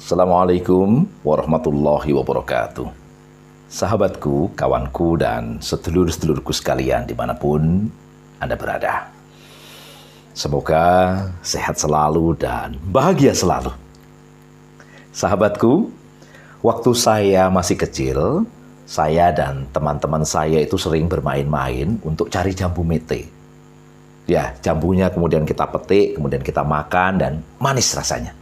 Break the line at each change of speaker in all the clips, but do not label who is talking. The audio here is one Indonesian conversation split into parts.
Assalamualaikum warahmatullahi wabarakatuh. Sahabatku, kawanku, dan sedulur-sedulurku sekalian dimanapun Anda berada. Semoga sehat selalu dan bahagia selalu. Sahabatku, waktu saya masih kecil, saya dan teman-teman saya itu sering bermain-main untuk cari jambu mete. Ya, jambunya kemudian kita petik, kemudian kita makan dan manis rasanya.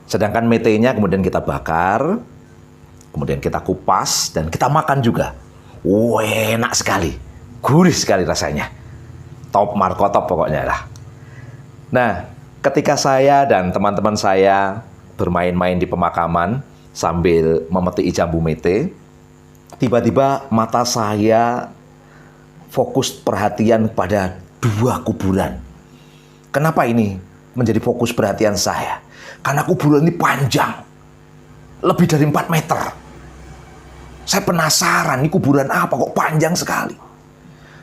Sedangkan metenya kemudian kita bakar, kemudian kita kupas dan kita makan juga. Enak sekali, gurih sekali rasanya. Top markotop pokoknya lah. Nah, ketika saya dan teman-teman saya bermain-main di pemakaman sambil memetik jambu mete, tiba-tiba mata saya fokus perhatian pada dua kuburan. Kenapa ini menjadi fokus perhatian saya? Karena kuburan ini panjang, lebih dari 4 meter. Saya penasaran, ini kuburan apa kok panjang sekali.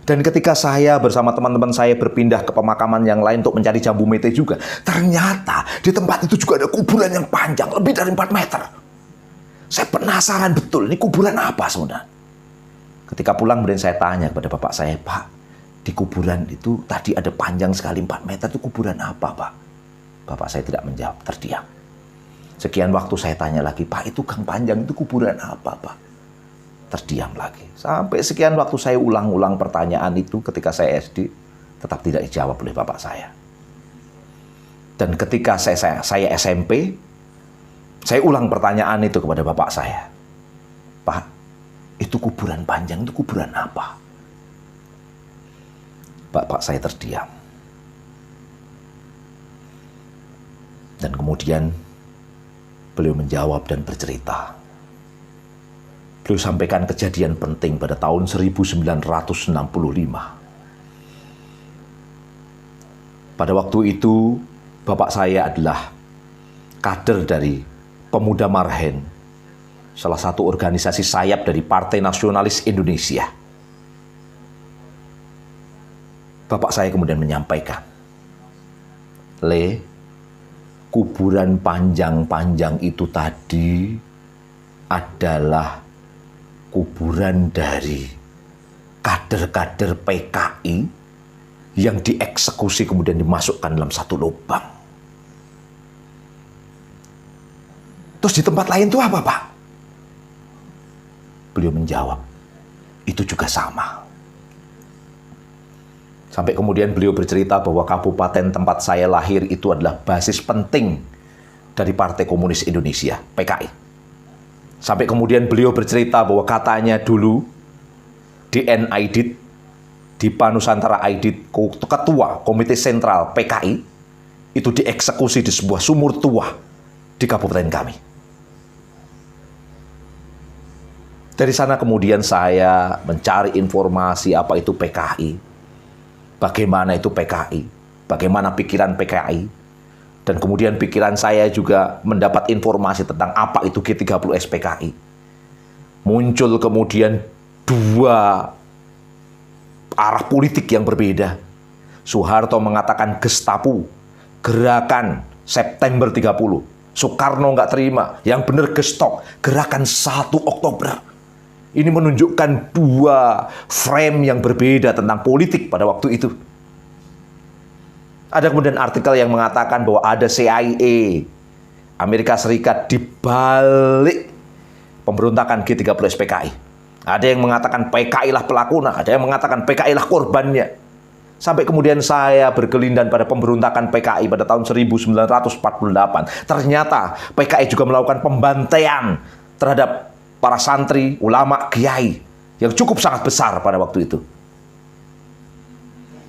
Dan ketika saya bersama teman-teman saya berpindah ke pemakaman yang lain untuk mencari jambu mete juga, ternyata di tempat itu juga ada kuburan yang panjang, lebih dari 4 meter. Saya penasaran betul, ini kuburan apa sebenarnya? Ketika pulang kemudian saya tanya kepada bapak saya, Pak, di kuburan itu tadi ada panjang sekali 4 meter, itu kuburan apa, Pak? Bapak saya tidak menjawab, terdiam. Sekian waktu saya tanya lagi, Pak, itu gang panjang itu kuburan apa, Pak? Terdiam lagi. Sampai sekian waktu saya ulang-ulang pertanyaan itu ketika saya SD, tetap tidak dijawab oleh bapak saya. Dan ketika saya SMP, saya ulang pertanyaan itu kepada bapak saya. Pak, itu kuburan panjang, itu kuburan apa? Bapak saya terdiam. Dan kemudian beliau menjawab dan bercerita. Beliau sampaikan kejadian penting pada tahun 1965. Pada waktu itu, bapak saya adalah kader dari Pemuda Marhen, salah satu organisasi sayap dari Partai Nasionalis Indonesia. Bapak saya kemudian menyampaikan, kuburan panjang-panjang itu tadi adalah kuburan dari kader-kader PKI yang dieksekusi kemudian dimasukkan dalam satu lubang. Terus di tempat lain itu apa, Pak? Beliau menjawab, itu juga sama. Sampai kemudian beliau bercerita bahwa kabupaten tempat saya lahir itu adalah basis penting dari Partai Komunis Indonesia, PKI. Sampai kemudian beliau bercerita bahwa katanya dulu di NAIDIT, di Nusantara Aidit, ketua Komite Sentral PKI, itu dieksekusi di sebuah sumur tua di kabupaten kami. Dari sana kemudian saya mencari informasi apa itu PKI. Bagaimana itu PKI, bagaimana pikiran PKI, dan kemudian pikiran saya juga mendapat informasi tentang apa itu G30S PKI. Muncul kemudian dua arah politik yang berbeda. Soeharto mengatakan Gestapo, gerakan September 30. Soekarno nggak terima, yang benar Gestok, gerakan 1 Oktober. Ini menunjukkan dua frame yang berbeda tentang politik pada waktu itu. Ada kemudian artikel yang mengatakan bahwa ada CIA, Amerika Serikat, di balik pemberontakan G30S PKI. Ada yang mengatakan PKI lah pelakunya, ada yang mengatakan PKI lah korbannya. Sampai kemudian saya berkelindan pada pemberontakan PKI pada tahun 1948. Ternyata PKI juga melakukan pembantaian terhadap para santri, ulama, kiai yang cukup sangat besar pada waktu itu.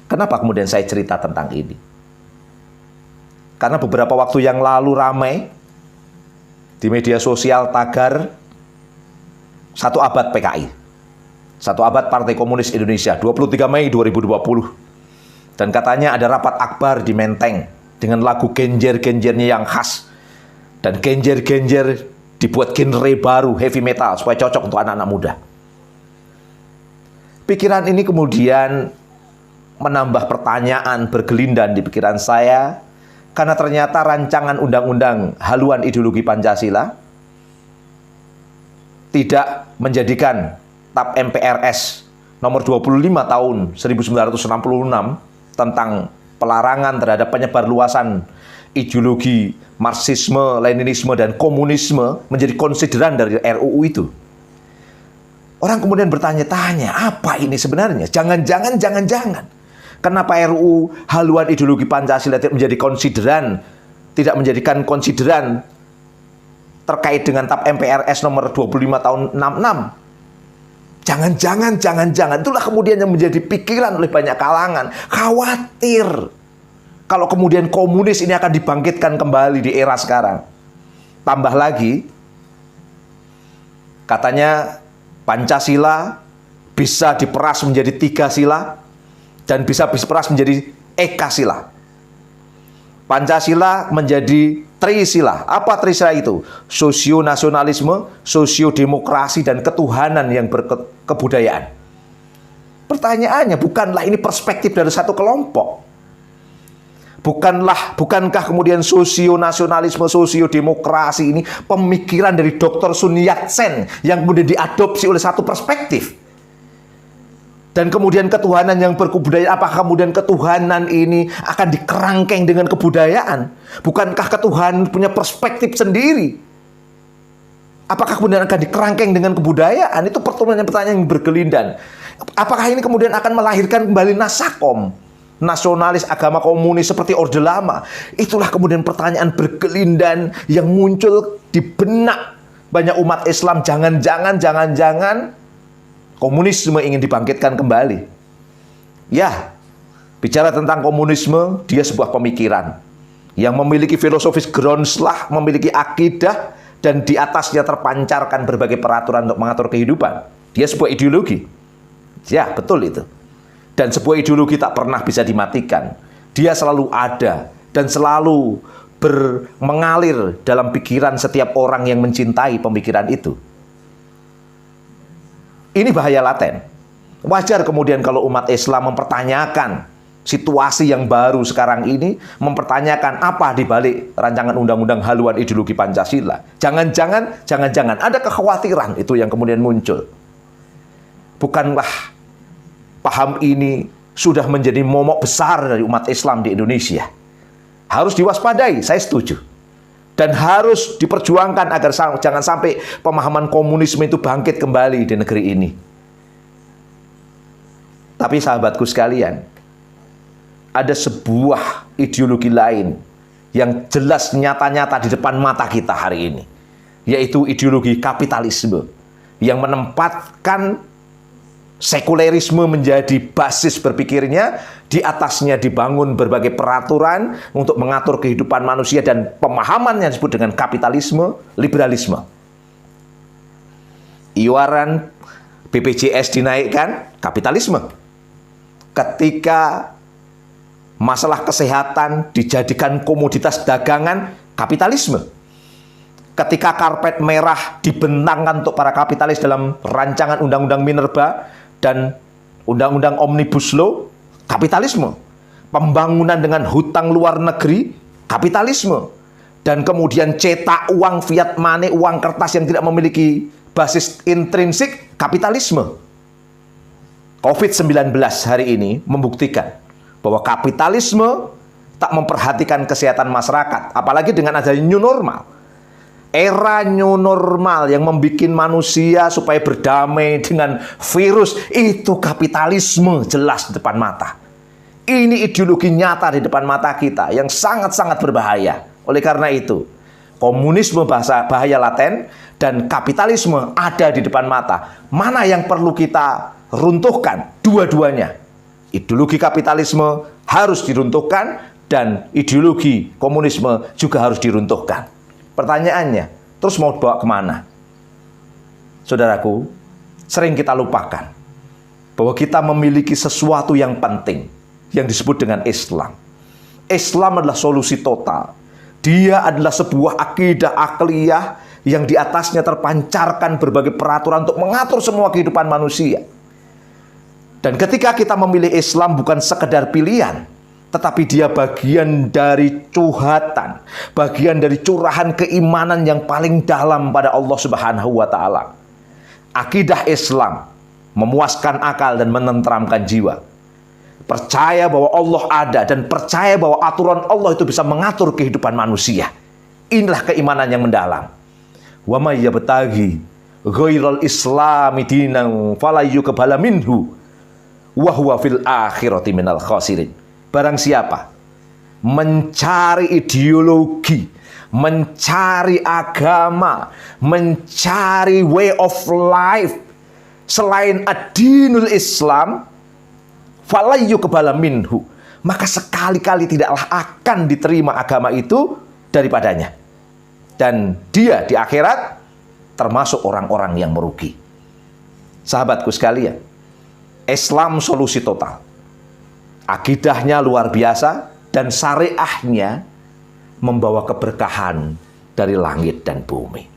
Kenapa kemudian saya cerita tentang ini? Karena beberapa waktu yang lalu ramai di media sosial tagar 1 abad PKI. 1 abad Partai Komunis Indonesia, 23 Mei 2020. Dan katanya ada rapat akbar di Menteng dengan lagu genjer-genjernya yang khas. Dan genjer-genjer dibuat genre baru, heavy metal, supaya cocok untuk anak-anak muda. Pikiran ini kemudian menambah pertanyaan bergelindan di pikiran saya Karena ternyata rancangan undang-undang haluan ideologi Pancasila tidak menjadikan TAP MPRS nomor 25 tahun 1966 tentang pelarangan terhadap penyebarluasan ideologi Marxisme, Leninisme, dan komunisme menjadi konsideran dari RUU itu. Orang kemudian bertanya-tanya, apa ini sebenarnya? Jangan-jangan kenapa RUU haluan ideologi Pancasila tidak menjadi konsideran, tidak menjadikan konsideran terkait dengan TAP MPRS nomor 25 tahun 66? Jangan-jangan, itulah kemudian yang menjadi pikiran oleh banyak kalangan. Khawatir kalau kemudian komunis ini akan dibangkitkan kembali di era sekarang. Tambah lagi, katanya Pancasila bisa diperas menjadi 3 sila dan bisa diperas menjadi Eka sila. Pancasila menjadi Trisila. Apa Trisila itu? Sosio-nasionalisme, sosio-demokrasi, dan ketuhanan yang berkebudayaan. Pertanyaannya, bukanlah ini perspektif dari satu kelompok? Bukankah kemudian sosio-nasionalisme, sosio-demokrasi ini pemikiran dari Dr. Sun Yat-sen yang kemudian diadopsi oleh satu perspektif? Dan kemudian ketuhanan yang berkebudayaan, apakah kemudian ketuhanan ini akan dikerangkeng dengan kebudayaan? Bukankah ketuhanan punya perspektif sendiri? Apakah kemudian akan dikerangkeng dengan kebudayaan? Itu pertanyaan-pertanyaan yang bergelindan. Apakah ini kemudian akan melahirkan kembali nasakom, nasionalis agama komunis seperti Orde Lama? Itulah kemudian pertanyaan bergelindan yang muncul di benak banyak umat Islam. Jangan-jangan komunisme ingin dibangkitkan kembali. Ya, bicara tentang komunisme, dia sebuah pemikiran yang memiliki filosofis groundslah, memiliki akidah, dan di atasnya terpancarkan berbagai peraturan untuk mengatur kehidupan. Dia sebuah ideologi. Ya, betul itu. Dan sebuah ideologi tak pernah bisa dimatikan. Dia selalu ada dan selalu mengalir dalam pikiran setiap orang yang mencintai pemikiran itu. Ini bahaya laten. Wajar kemudian kalau umat Islam mempertanyakan situasi yang baru sekarang ini, mempertanyakan apa di balik rancangan undang-undang haluan ideologi Pancasila. Jangan-jangan ada kekhawatiran itu yang kemudian muncul. Bukankah paham ini sudah menjadi momok besar dari umat Islam di Indonesia? Harus diwaspadai, saya setuju. Dan harus diperjuangkan agar jangan sampai pemahaman komunisme itu bangkit kembali di negeri ini. Tapi sahabatku sekalian, ada sebuah ideologi lain yang jelas nyata-nyata di depan mata kita hari ini, yaitu ideologi kapitalisme yang menempatkan sekulerisme menjadi basis berpikirnya, di atasnya dibangun berbagai peraturan untuk mengatur kehidupan manusia, dan pemahaman yang disebut dengan kapitalisme, liberalisme. Iuran BPJS dinaikkan, kapitalisme. Ketika masalah kesehatan dijadikan komoditas dagangan, kapitalisme. Ketika karpet merah dibentangkan untuk para kapitalis dalam rancangan undang-undang Minerba dan undang-undang Omnibus Law, kapitalisme. Pembangunan dengan hutang luar negeri, kapitalisme. Dan kemudian cetak uang fiat money, uang kertas yang tidak memiliki basis intrinsik, kapitalisme. COVID-19 hari ini membuktikan bahwa kapitalisme tak memperhatikan kesehatan masyarakat, apalagi dengan adanya new normal. Era new normal yang membuat manusia supaya berdamai dengan virus, itu kapitalisme jelas di depan mata. Ini ideologi nyata di depan mata kita yang sangat-sangat berbahaya. Oleh karena itu, komunisme bahaya laten dan kapitalisme ada di depan mata. Mana yang perlu kita runtuhkan? Dua-duanya. Ideologi kapitalisme harus diruntuhkan dan ideologi komunisme juga harus diruntuhkan. Pertanyaannya, terus mau bawa kemana? Saudaraku, sering kita lupakan bahwa kita memiliki sesuatu yang penting yang disebut dengan Islam. Islam adalah solusi total. Dia adalah sebuah akidah akliyah yang di atasnya terpancarkan berbagai peraturan untuk mengatur semua kehidupan manusia. Dan ketika kita memilih Islam bukan sekedar pilihan, tetapi dia bagian dari curhatan, bagian dari curahan keimanan yang paling dalam pada Allah Subhanahu wa Ta'ala. Akidah Islam memuaskan akal dan menenteramkan jiwa. Percaya bahwa Allah ada dan percaya bahwa aturan Allah itu bisa mengatur kehidupan manusia. Inilah keimanan yang mendalam. Wa may yabtaghi ghairal islami dinan fala yuqbala minhu wa huwa fil akhirati minal khasirin. Barang siapa mencari ideologi, mencari agama, mencari way of life selain ad-dinul Islam, fala yuqbala minhu, maka sekali-kali tidaklah akan diterima agama itu daripadanya. Dan dia di akhirat termasuk orang-orang yang merugi. Sahabatku sekalian, Islam solusi total. Akidahnya luar biasa dan syariahnya membawa keberkahan dari langit dan bumi.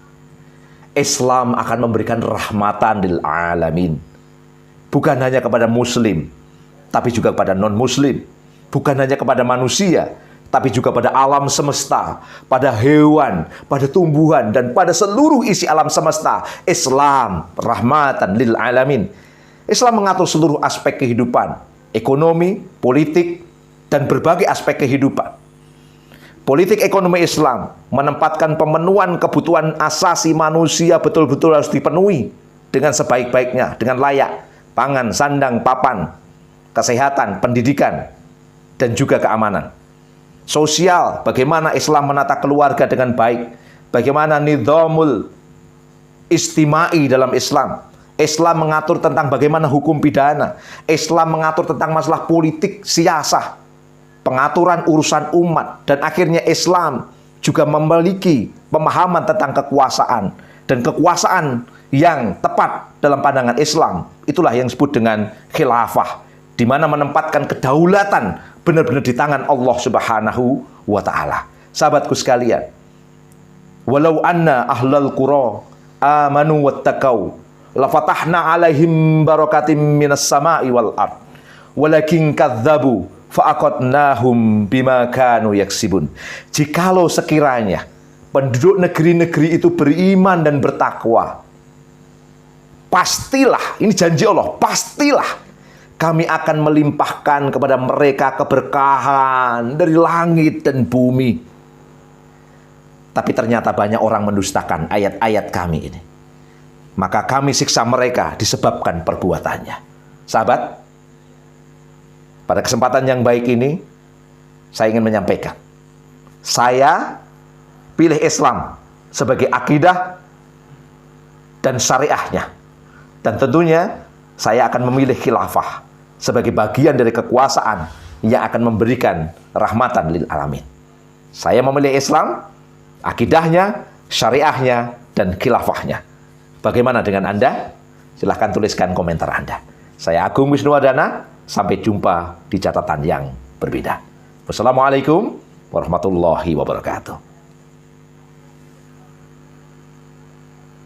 Islam akan memberikan rahmatan lil alamin. Bukan hanya kepada muslim, tapi juga kepada non-muslim. Bukan hanya kepada manusia, tapi juga pada alam semesta, pada hewan, pada tumbuhan, dan pada seluruh isi alam semesta. Islam rahmatan lil alamin. Islam mengatur seluruh aspek kehidupan, ekonomi, politik, dan berbagai aspek kehidupan. Politik ekonomi Islam menempatkan pemenuhan kebutuhan asasi manusia betul-betul harus dipenuhi dengan sebaik-baiknya, dengan layak. Pangan, sandang, papan, kesehatan, pendidikan, dan juga keamanan. Sosial, bagaimana Islam menata keluarga dengan baik, bagaimana nizamul istimai dalam Islam. Islam mengatur tentang bagaimana hukum pidana. Islam mengatur tentang masalah politik, siasah, pengaturan urusan umat. Dan akhirnya Islam juga memiliki pemahaman tentang kekuasaan. Dan kekuasaan yang tepat dalam pandangan Islam, itulah yang disebut dengan khilafah, di mana menempatkan kedaulatan benar-benar di tangan Allah Subhanahu wa Ta'ala. Sahabatku sekalian, walau anna ahlal qura amanu wattaqau lafatahna alaihim barakatim minas sama'i wal ard walakin kadzabu fa'aqadnahum bima kanu yaksibun. Jikalau sekiranya penduduk negeri-negeri itu beriman dan bertakwa, pastilah, ini janji Allah, pastilah kami akan melimpahkan kepada mereka keberkahan dari langit dan bumi. Tapi ternyata banyak orang mendustakan ayat-ayat kami ini. Maka kami siksa mereka disebabkan perbuatannya. Sahabat, pada kesempatan yang baik ini, saya ingin menyampaikan, saya pilih Islam sebagai akidah dan syariahnya. Dan tentunya saya akan memilih khilafah sebagai bagian dari kekuasaan yang akan memberikan rahmatan lil alamin. Saya memilih Islam, akidahnya, syariahnya, dan khilafahnya. Bagaimana dengan Anda? Silahkan tuliskan komentar Anda. Saya Agung Wisnuwardana, sampai jumpa di catatan yang berbeda. Wassalamualaikum warahmatullahi wabarakatuh.